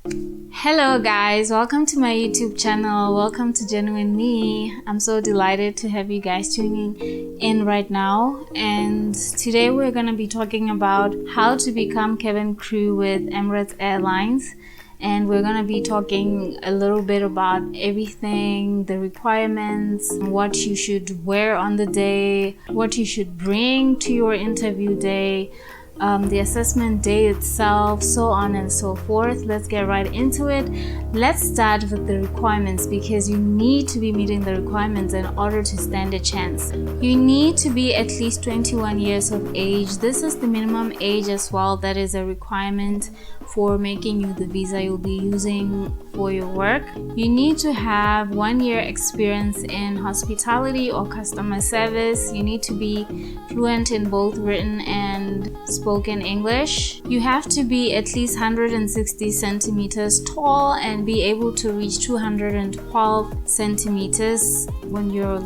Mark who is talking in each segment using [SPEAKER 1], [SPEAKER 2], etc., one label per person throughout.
[SPEAKER 1] Hello guys, welcome to my YouTube channel. Welcome to Genuine Me. I'm so delighted to have you guys tuning in right now. And today we're going to be talking about how to become cabin crew with Emirates Airlines. And we're going to be talking a little bit about everything, the requirements, what you should wear on the day, what you should bring to your interview day, the assessment day itself, so on and so forth. Let's get right into it. Let's start with the requirements, because you need to be meeting the requirements in order to stand a chance. You need to be at least 21 years of age. This is the minimum age as well. That is a requirement for making you the visa you'll be using for your work. You need to have 1 year experience in hospitality or customer service. You need to be fluent in both written and spoken English. You have to be at least 160 centimeters tall and be able to reach 212 centimeters when you're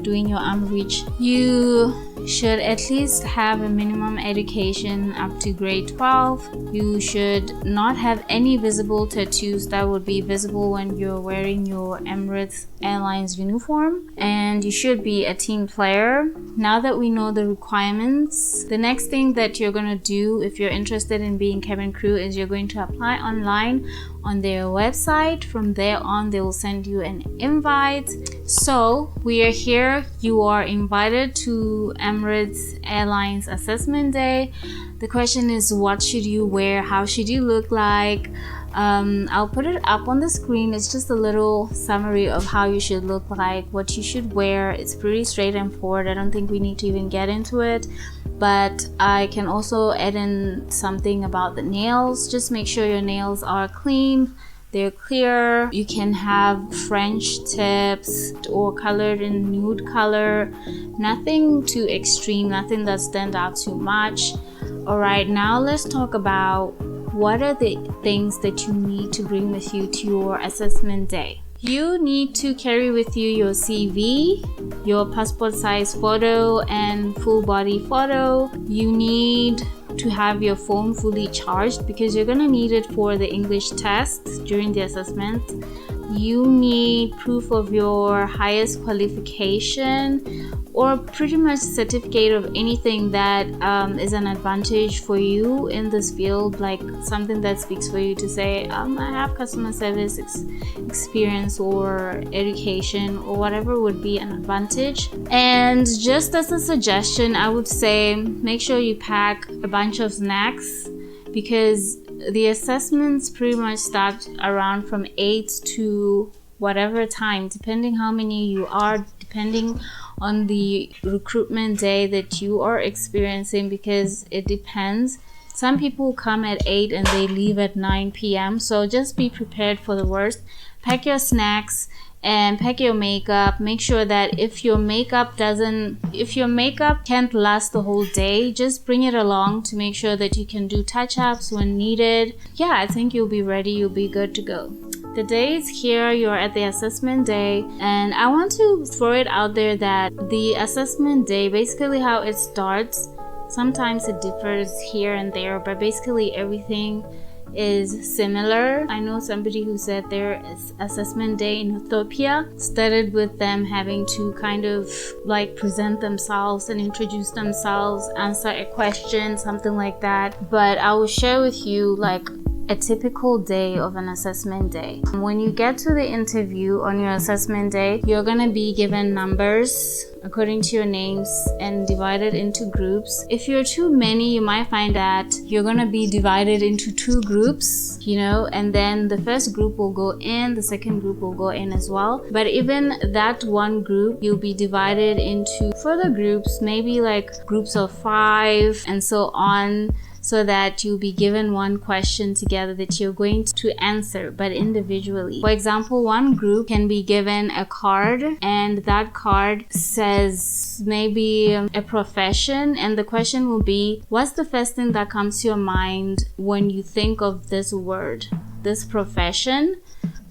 [SPEAKER 1] doing your arm reach. You should at least have a minimum education up to grade 12. You should not have any visible tattoos that would be visible when you're wearing your Emirates Airlines uniform. And you should be a team player. Now that we know the requirements, the next thing that you're going to do if you're interested in being cabin crew is you're going to apply online on their website. From there on, they will send you an invite. So we are here. You are invited to Emirates Airlines Assessment Day. The question is, what should you wear? How should you look like? I'll put it up on the screen. It's just a little summary of how you should look like, what you should wear. It's pretty straight and forward. I don't think we need to even get into it. But I can also add in something about the nails. Just make sure your nails are clean, they're clear. You can have French tips or colored in nude color. Nothing too extreme, nothing that stands out too much. Alright, now let's talk about what are the things that you need to bring with you to your assessment day. You need to carry with you your CV, your passport size photo and full body photo. You need to have your phone fully charged because you're going to need it for the English test during the assessment. You need proof of your highest qualification or pretty much certificate of anything that is an advantage for you in this field, like something that speaks for you to say, I have customer service experience or education or whatever would be an advantage. And just as a suggestion, I would say make sure you pack a bunch of snacks, because the assessments pretty much start around from 8 to whatever time, depending how many you are, depending on the recruitment day that you are experiencing, because it depends. Some people come at 8 and they leave at 9 p.m. So just be prepared for the worst. Pack your snacks and pack your makeup. Make sure that if your makeup can't last the whole day, just bring it along to make sure that you can do touch-ups when needed. Yeah, I think you'll be ready. You'll be good to go. The day is here. You're at the assessment day, and I want to throw it out there that the assessment day, basically how it starts, sometimes it differs here and there, but basically everything is similar. I know somebody who said their assessment day in Ethiopia started with them having to kind of like present themselves and introduce themselves, answer a question, something like that. But I will share with you like a typical day of an assessment day. When you get to the interview on your assessment day, you're gonna be given numbers according to your names and divided into groups. If you're too many, you might find that you're gonna be divided into 2 groups, and then the first group will go in, the second group will go in as well. But even that one group, you'll be divided into further groups, maybe like groups of 5 and so on, so that you'll be given one question together that you're going to answer, but individually. For example, one group can be given a card, and that card says maybe a profession, and the question will be, what's the first thing that comes to your mind when you think of this word, this profession?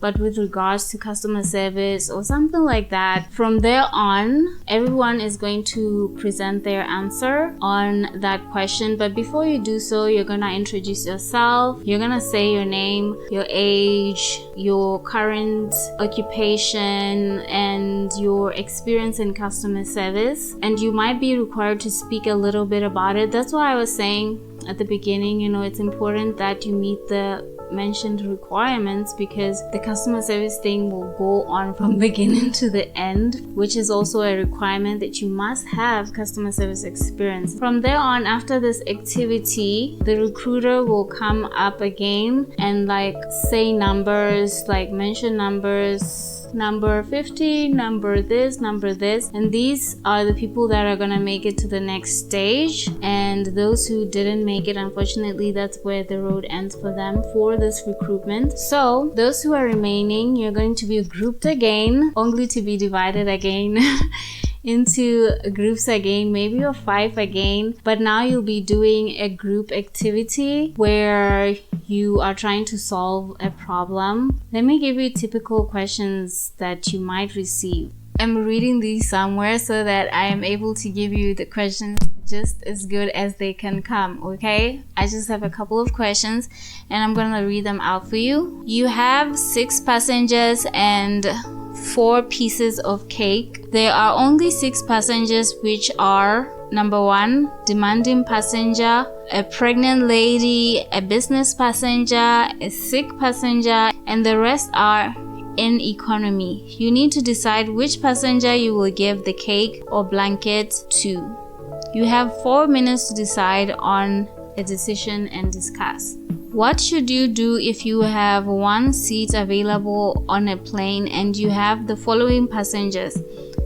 [SPEAKER 1] but with regards to customer service or something like that. From there on, everyone is going to present their answer on that question. But before you do so, you're gonna introduce yourself. You're gonna say your name, your age, your current occupation, and your experience in customer service. And you might be required to speak a little bit about it. That's why I was saying at the beginning, it's important that you meet the mentioned requirements, because the customer service thing will go on from beginning to the end, which is also a requirement that you must have customer service experience. From there on, after this activity, the recruiter will come up again and say numbers, mention numbers, number 50, number this, and these are the people that are gonna make it to the next stage. And those who didn't make it, unfortunately, that's where the road ends for them for this recruitment. So those who are remaining, you're going to be grouped again, only to be divided again into groups again, maybe of 5 again, but now you'll be doing a group activity where you are trying to solve a problem. Let me give you typical questions that you might receive. I'm reading these somewhere so that I am able to give you the questions just as good as they can come, okay? I just have a couple of questions and I'm gonna read them out for you. You have 6 passengers and 4 pieces of cake. There are only 6 passengers, which are: number 1, demanding passenger, a pregnant lady, a business passenger, a sick passenger, and the rest are in economy. You need to decide which passenger you will give the cake or blanket to. You have 4 minutes to decide on a decision and discuss. What should you do if you have 1 seat available on a plane and you have the following passengers: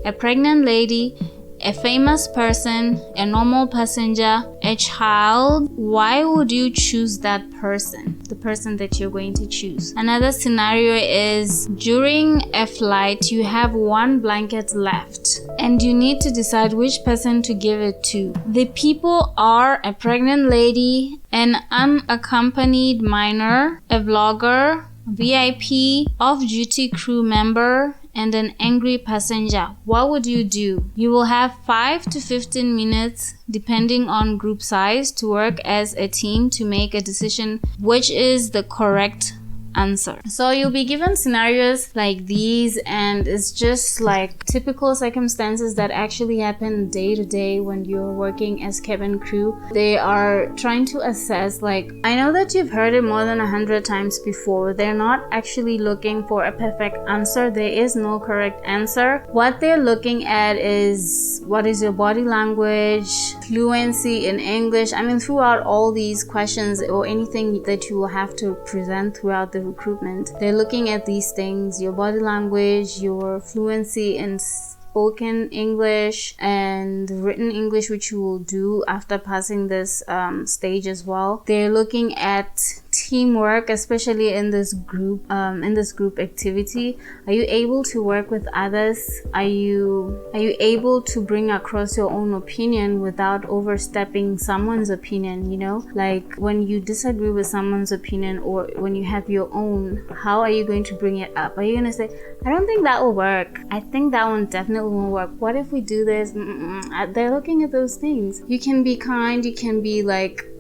[SPEAKER 1] a pregnant lady, a famous person, a normal passenger, a child? Why would you choose that person, the person that you're going to choose? Another scenario is during a flight, you have 1 blanket left and you need to decide which person to give it to. The people are a pregnant lady, an unaccompanied minor, a vlogger, VIP, off-duty crew member, and an angry passenger. What would you do? You will have 5 to 15 minutes, depending on group size, to work as a team to make a decision which is the correct answer. So you'll be given scenarios like these, and it's just typical circumstances that actually happen day to day when you're working as cabin crew. They are trying to assess, I know that you've heard it more than 100 times before. They're not actually looking for a perfect answer. There is no correct answer. What they're looking at is, what is your body language, fluency in English. Throughout all these questions or anything that you will have to present throughout the recruitment, they're looking at these things: your body language, your fluency in spoken English and written English, which you will do after passing this stage as well. They're looking at teamwork, especially in this group activity. Are you able to work with others? Are you able to bring across your own opinion without overstepping someone's opinion? When you disagree with someone's opinion or when you have your own, how are you going to bring it up? Are you going to say, I don't think that will work, I think that one definitely won't work, what if we do this? They're looking at those things. You can be kind, you can be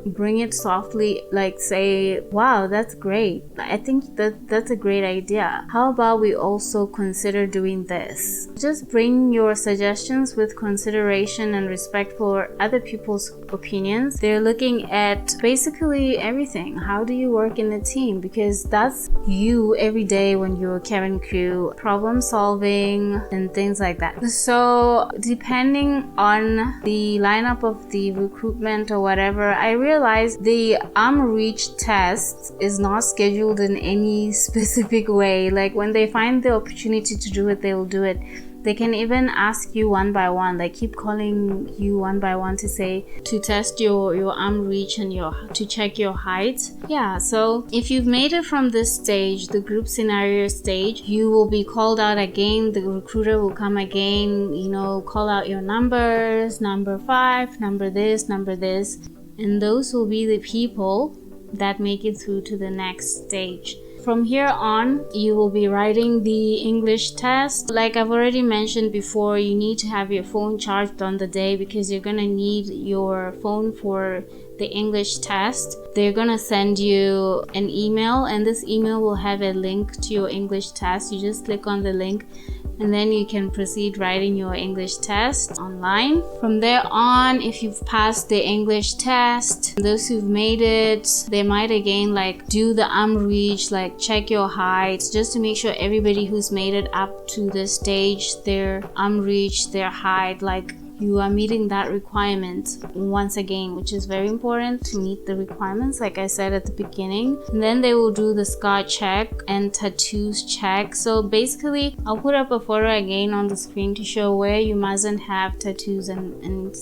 [SPEAKER 1] bring it softly, say, wow, that's great, I think that's a great idea, how about we also consider doing this? Just bring your suggestions with consideration and respect for other people's opinions. They're looking at basically everything. How do you work in a team? Because that's you every day when you're cabin crew, problem solving and things like that. So depending on the lineup of the recruitment or whatever, I realized the arm reach test is not scheduled in any specific way. When they find the opportunity to do it, they will do it. They can even ask you one by one, keep calling you one by one to test your arm reach and to check your height. Yeah, so if you've made it from this stage, the group scenario stage, you will be called out again. The recruiter will come again, call out your numbers, number 5, number this, and those will be the people that make it through to the next stage. from here on, you will be writing the English test. Like I've already mentioned before, you need to have your phone charged on the day because you're gonna need your phone for the English test. They're gonna send you an email, and this email will have a link to your English test. You just click on the link and then you can proceed writing your English test online. From there on, if you've passed the English test, those who've made it, they might again like do the reach, like check your height, just to make sure everybody who's made it up to this stage, their reach, their height, like you are meeting that requirement once again, which is very important to meet the requirements, like I said at the beginning. And then they will do the scar check and tattoos check. So basically, I'll put up a photo again on the screen to show where you mustn't have tattoos and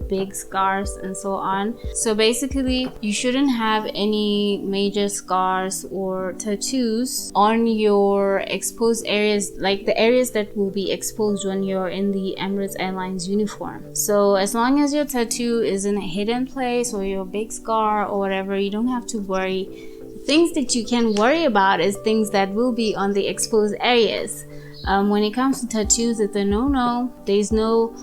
[SPEAKER 1] big scars and so on. So basically, you shouldn't have any major scars or tattoos on your exposed areas, like the areas that will be exposed when you're in the Emirates Airlines uniform. So as long as your tattoo is in a hidden place or your big scar or whatever, you don't have to worry. Things that you can worry about is things that will be on the exposed areas. When it comes to tattoos, it's a no-no. There's no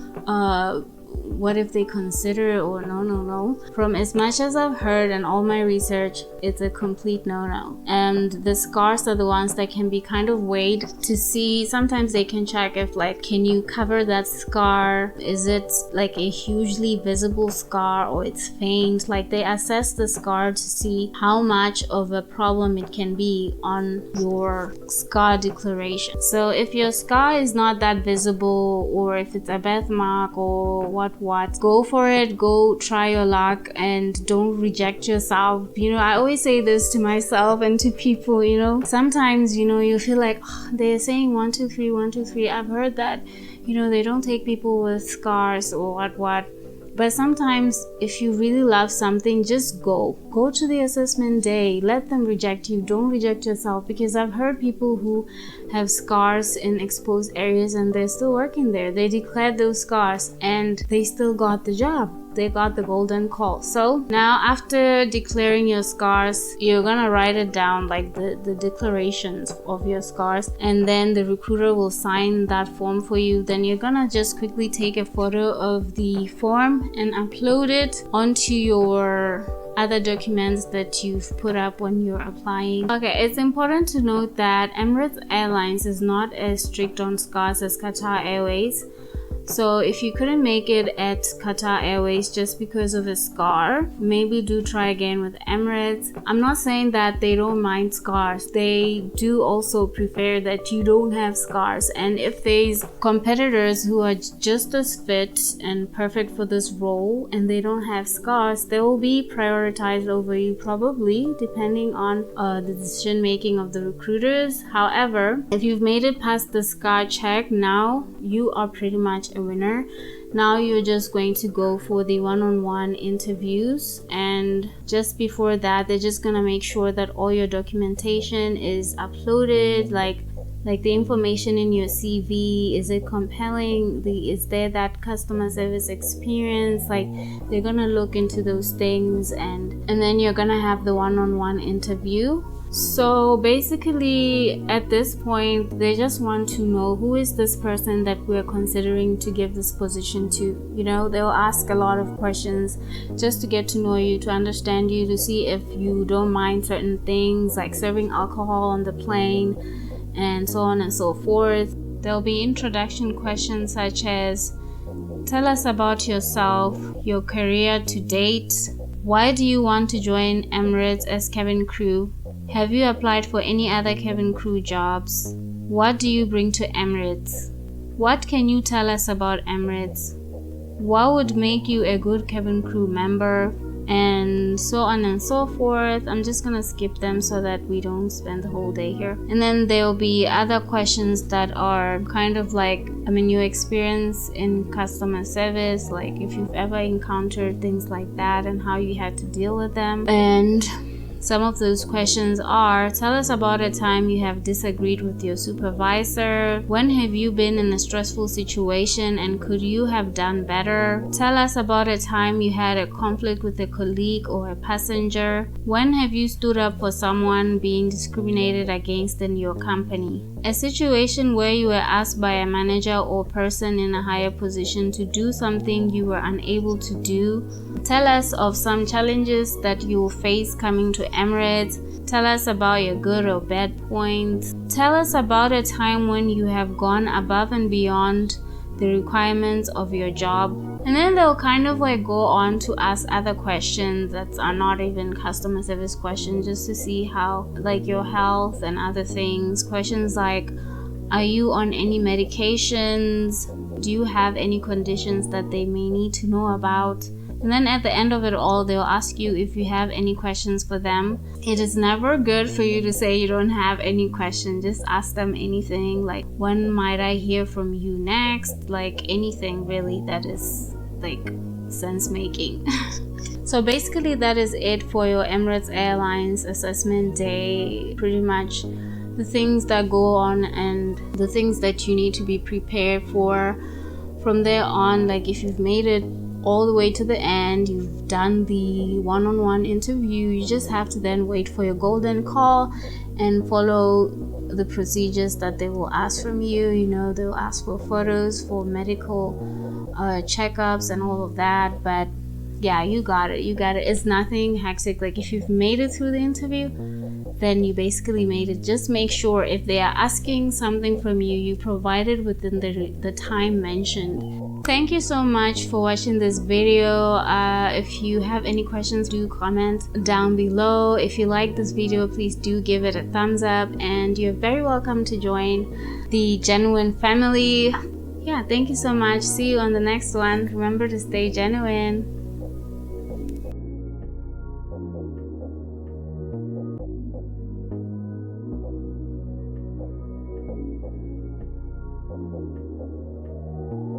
[SPEAKER 1] what if they consider or no. From as much as I've heard and all my research, it's a complete no. And the scars are the ones that can be kind of weighed to see. Sometimes they can check if like, can you cover that scar? Is it like a hugely visible scar or it's faint? Like they assess the scar to see how much of a problem it can be on your scar declaration. So if your scar is not that visible, or if it's a birthmark or what, go for it. Go try your luck and don't reject yourself. I always say this to myself and to people, sometimes, you feel like, oh, they're saying 1, 2, 3, 1, 2, 3. I've heard that, they don't take people with scars or what. But sometimes if you really love something, just go to the assessment day. Let them reject you. Don't reject yourself, because I've heard people who have scars in exposed areas and they're still working there. They declared those scars and they still got the job. They got the golden call. So now after declaring your scars, you're gonna write it down, like the declarations of your scars, and then the recruiter will sign that form for you. Then you're gonna just quickly take a photo of the form and upload it onto your other documents that you've put up when you're applying. Okay, it's important to note that Emirates Airlines is not as strict on scars as Qatar Airways. So if you couldn't make it at Qatar Airways just because of a scar, maybe do try again with Emirates. I'm not saying that they don't mind scars. They do also prefer that you don't have scars. And if there's competitors who are just as fit and perfect for this role and they don't have scars, they will be prioritized over you, probably, depending on the decision making of the recruiters. However, if you've made it past the scar check, now you are pretty much a winner. Now you're just going to go for the one-on-one interviews, and just before that, they're just gonna make sure that all your documentation is uploaded, like the information in your CV. Is it compelling? Is there that customer service experience? Like, they're gonna look into those things, and then you're gonna have the one-on-one interview. So basically at this point, they just want to know, who is this person that we're considering to give this position to. They'll ask a lot of questions just to get to know you, to understand you, to see if you don't mind certain things like serving alcohol on the plane and so on and so forth. There'll be introduction questions such as, tell us about yourself, your career to date. Why do you want to join Emirates as cabin crew? Have you applied for any other cabin crew jobs? What do you bring to Emirates? What can you tell us about Emirates? What would make you a good cabin crew member? And so on and so forth. I'm just gonna skip them so that we don't spend the whole day here. And then there'll be other questions that are kind of like, your experience in customer service, like if you've ever encountered things like that and how you had to deal with them. And Some of those questions are: tell us about a time you have disagreed with your supervisor. When have you been in a stressful situation and could you have done better? Tell us about a time you had a conflict with a colleague or a passenger. When have you stood up for someone being discriminated against in your company? A situation where you were asked by a manager or person in a higher position to do something you were unable to do. Tell us of some challenges that you will face coming to Emirates. Tell us about your good or bad points. Tell us about a time when you have gone above and beyond the requirements of your job. And then they'll kind of like go on to ask other questions that are not even customer service questions, just to see how, like, your health and other things. Questions like, are you on any medications? Do you have any conditions that they may need to know about? And then at the end of it all, they'll ask you if you have any questions for them. It is never good for you to say you don't have any questions. Just ask them anything, like, when might I hear from you next? Like, anything really that is like sense making. So basically that is it for your Emirates Airlines assessment day. Pretty much the things that go on and the things that you need to be prepared for. From there on, like, if you've made it all the way to the end, you've done the one-on-one interview, you just have to then wait for your golden call and follow the procedures that they will ask from you. You know, they'll ask for photos, for medical checkups and all of that. But yeah, you got it. It's nothing hectic. Like, if you've made it through the interview, then you basically made it. Just make sure if they are asking something from you, you provide it within the time mentioned. Thank you so much for watching this video. If you have any questions, do comment down below. If you like this video, please do give it a thumbs up, and you're very welcome to join the Genuine family. Yeah, thank you so much. See you on the next one. Remember to stay genuine.